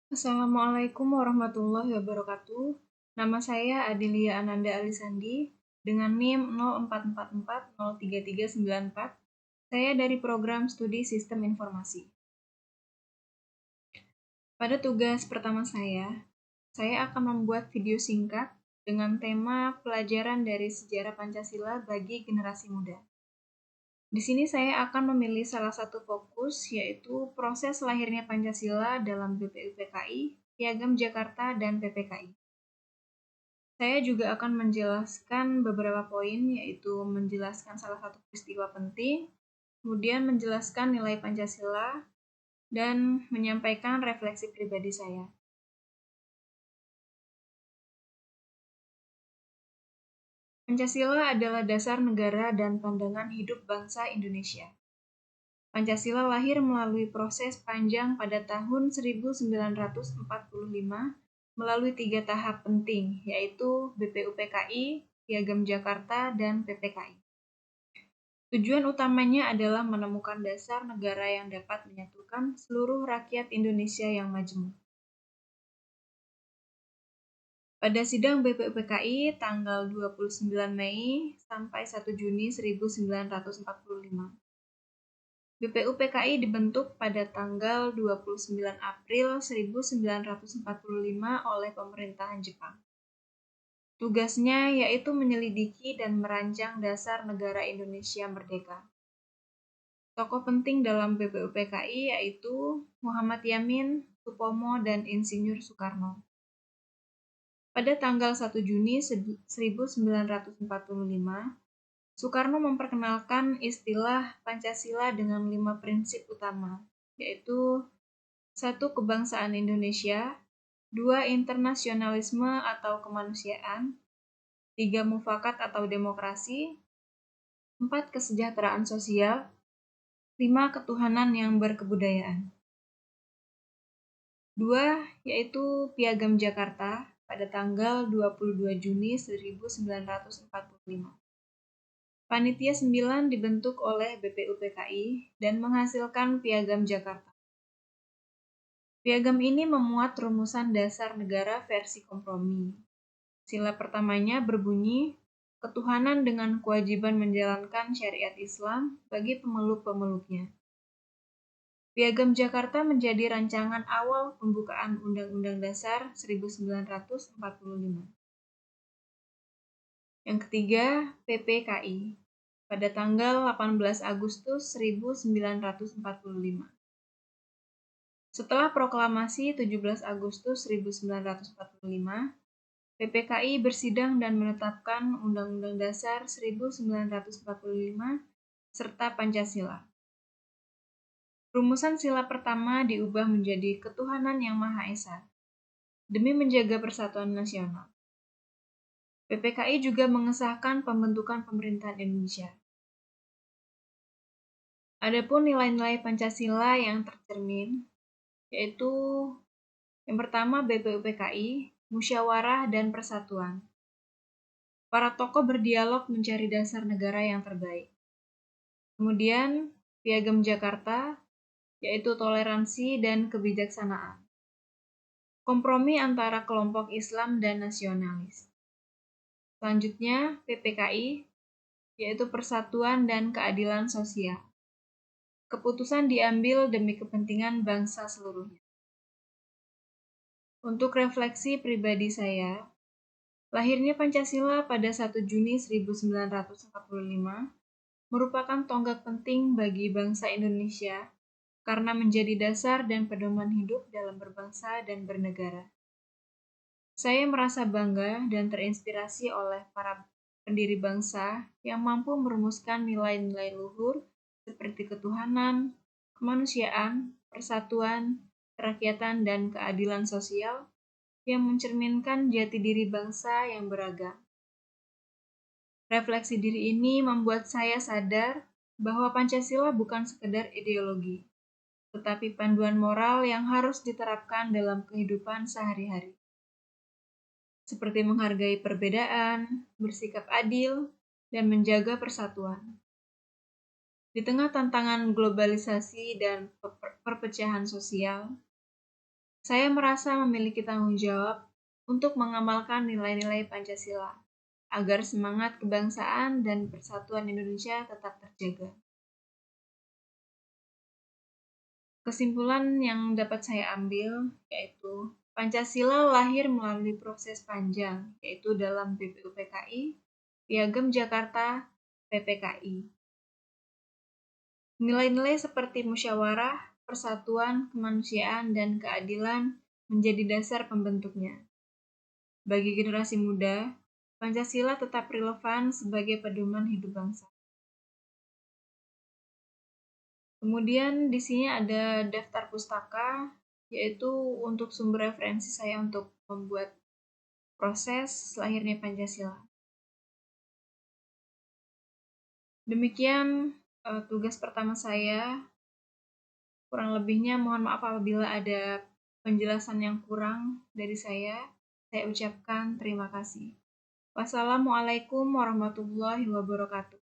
Assalamualaikum warahmatullahi wabarakatuh. Nama saya Adelia Ananda Alisandi dengan NIM 0444033394. Saya dari program studi Sistem Informasi. Pada tugas pertama saya akan membuat video singkat dengan tema pelajaran dari sejarah Pancasila bagi generasi muda. Di sini saya akan memilih salah satu fokus, yaitu proses lahirnya Pancasila dalam BPUPKI, Piagam Jakarta, dan PPKI. Saya juga akan menjelaskan beberapa poin, yaitu menjelaskan salah satu peristiwa penting, kemudian menjelaskan nilai Pancasila, dan menyampaikan refleksi pribadi saya. Pancasila adalah dasar negara dan pandangan hidup bangsa Indonesia. Pancasila lahir melalui proses panjang pada tahun 1945 melalui 3 tahap penting, yaitu BPUPKI, Piagam Jakarta, dan PPKI. Tujuan utamanya adalah menemukan dasar negara yang dapat menyatukan seluruh rakyat Indonesia yang majemuk. Pada sidang BPUPKI tanggal 29 Mei sampai 1 Juni 1945. BPUPKI dibentuk pada tanggal 29 April 1945 oleh pemerintahan Jepang. Tugasnya yaitu menyelidiki dan merancang dasar negara Indonesia merdeka. Tokoh penting dalam BPUPKI yaitu Muhammad Yamin, Supomo, dan Insinyur Soekarno. Pada tanggal 1 Juni 1945, Soekarno memperkenalkan istilah Pancasila dengan 5 prinsip utama, yaitu 1. Kebangsaan Indonesia, 2. Internasionalisme atau kemanusiaan, 3. Mufakat atau demokrasi, 4. Kesejahteraan sosial, 5. Ketuhanan yang berkebudayaan. 2. Yaitu Piagam Jakarta pada tanggal 22 Juni 1945. Panitia 9 dibentuk oleh BPUPKI dan menghasilkan Piagam Jakarta. Piagam ini memuat rumusan dasar negara versi kompromi. Sila pertamanya berbunyi, ketuhanan dengan kewajiban menjalankan syariat Islam bagi pemeluk-pemeluknya. Piagam Jakarta menjadi rancangan awal pembukaan Undang-Undang Dasar 1945. Yang ketiga, PPKI pada tanggal 18 Agustus 1945. Setelah proklamasi 17 Agustus 1945, PPKI bersidang dan menetapkan Undang-Undang Dasar 1945 serta Pancasila. Rumusan sila pertama diubah menjadi ketuhanan yang Maha Esa demi menjaga persatuan nasional. PPKI juga mengesahkan pembentukan pemerintahan Indonesia. Adapun nilai-nilai Pancasila yang tercermin yaitu yang pertama BPUPKI, musyawarah dan persatuan. Para tokoh berdialog mencari dasar negara yang terbaik. Kemudian Piagam Jakarta, yaitu toleransi dan kebijaksanaan. Kompromi antara kelompok Islam dan nasionalis. Selanjutnya PPKI, yaitu persatuan dan keadilan sosial. Keputusan diambil demi kepentingan bangsa seluruhnya. Untuk refleksi pribadi saya, lahirnya Pancasila pada 1 Juni 1945 merupakan tonggak penting bagi bangsa Indonesia karena menjadi dasar dan pedoman hidup dalam berbangsa dan bernegara. Saya merasa bangga dan terinspirasi oleh para pendiri bangsa yang mampu merumuskan nilai-nilai luhur seperti ketuhanan, kemanusiaan, persatuan, kerakyatan, dan keadilan sosial yang mencerminkan jati diri bangsa yang beragam. Refleksi diri ini membuat saya sadar bahwa Pancasila bukan sekedar ideologi, tetapi panduan moral yang harus diterapkan dalam kehidupan sehari-hari. Seperti menghargai perbedaan, bersikap adil, dan menjaga persatuan. Di tengah tantangan globalisasi dan perpecahan sosial, Saya merasa memiliki tanggung jawab untuk mengamalkan nilai-nilai Pancasila agar semangat kebangsaan dan persatuan Indonesia tetap terjaga. Kesimpulan yang dapat saya ambil yaitu Pancasila lahir melalui proses panjang, yaitu dalam BPUPKI, Piagam Jakarta, PPKI. Nilai-nilai seperti musyawarah, persatuan, kemanusiaan, dan keadilan menjadi dasar pembentuknya. Bagi generasi muda, Pancasila tetap relevan sebagai pedoman hidup bangsa. Kemudian di sini ada daftar pustaka, yaitu untuk sumber referensi saya untuk membuat proses lahirnya Pancasila. Demikian tugas pertama saya. Kurang lebihnya mohon maaf apabila ada penjelasan yang kurang dari saya. Saya ucapkan terima kasih. Wassalamualaikum warahmatullahi wabarakatuh.